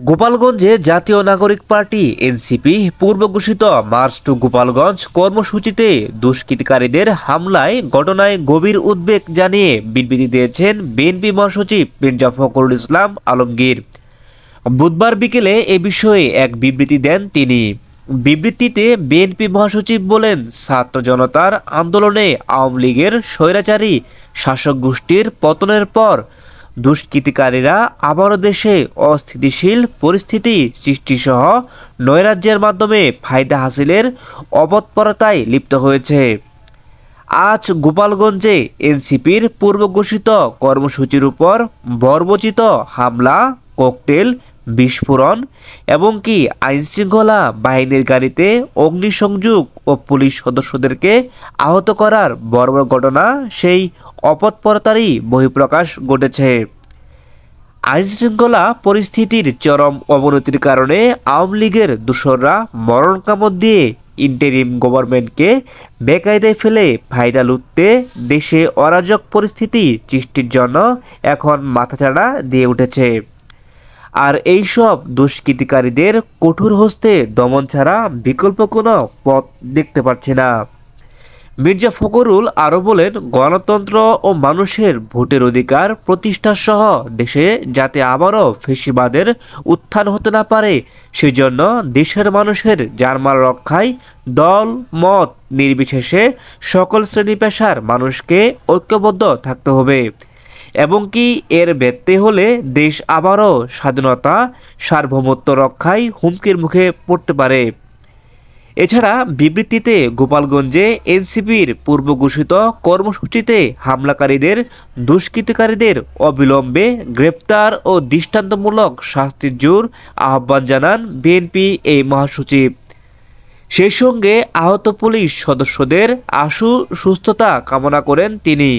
গোপালগঞ্জে জাতীয় নাগরিক পার্টি এনসিপি পূর্ব ঘোষিত মার্চ টু গোপালগঞ্জ কর্মসূচিতে দুষ্কৃতকারীদের হামলায় ঘটনায় গভীর উদ্বেগ জানিয়ে বিবৃতি দিয়েছেন বিএনপি মহাসচিব মির্জা ফখরুল ইসলাম আলমগীর। বুধবার বিকেলে এ বিষয়ে এক বিবৃতি দেন তিনি। বিবৃতিতে বিএনপি মহাসচিব বলেন, ছাত্র জনতার আন্দোলনে আওয়ামী লীগের স্বৈরাচারী শাসক গোষ্ঠীর পতনের পর দুষ্কৃতিকারীরা আবারও দেশে অস্থিতিশীল পরিস্থিতি সৃষ্টিসহ নৈরাজ্যের মাধ্যমে ফায়দা হাসিলের অপতৎপরতায় লিপ্ত হয়েছে। আজ গোপালগঞ্জে এনসিপির পূর্ব ঘোষিত কর্মসূচির উপর বর্বরচিত হামলা, ককটেল বিস্ফোরণ এবং আইনশৃঙ্খলা বাহিনীর গাড়িতে অগ্নিসংযোগ ও পুলিশ সদস্যদেরকে আহত করার বর্বর ঘটনা সেই অপতৎপরতারই বহিঃপ্রকাশ ঘটেছে। আইনশৃঙ্খলা পরিস্থিতির চরম অবনতির কারণে আওয়ামী লীগের দোসররা মরণকামড় দিয়ে ইন্টারিম গভর্নমেন্টকে বেকায়দায় ফেলে ফায়দা লুটতে দেশে অরাজক পরিস্থিতি সৃষ্টির জন্য এখন মাথাচাড়া দিয়ে উঠেছে। আর এইসব দুষ্কৃতিকারীদের কঠোর হস্তে দমন ছাড়া বিকল্প কোনো পথ দেখতে পাচ্ছি না। মির্জা ফখরুল আরও বলেন, গণতন্ত্র ও মানুষের ভোটের অধিকার প্রতিষ্ঠা সহ দেশে যাতে আবারও ফ্যাসিবাদের উত্থান হতে না পারে, সেজন্য দেশের মানুষের জানমাল রক্ষায় দল মত নির্বিশেষে সকল শ্রেণী পেশার মানুষকে ঐক্যবদ্ধ থাকতে হবে এবং এর ব্যত্যয় হলে দেশ আবারও স্বাধীনতা সার্বভৌমত্ব রক্ষায় হুমকির মুখে পড়তে পারে। এছাড়া বিবৃতিতে গোপালগঞ্জে এনসিপির পূর্ব ঘোষিত কর্মসূচিতে হামলাকারীদের দুষ্কৃতিকারীদের অবিলম্বে গ্রেপ্তার ও দৃষ্টান্তমূলক শাস্তির জোর আহ্বান জানান বিএনপি এই মহাসচিব। সেই সঙ্গে আহত পুলিশ সদস্যদের আশু সুস্থতা কামনা করেন তিনি।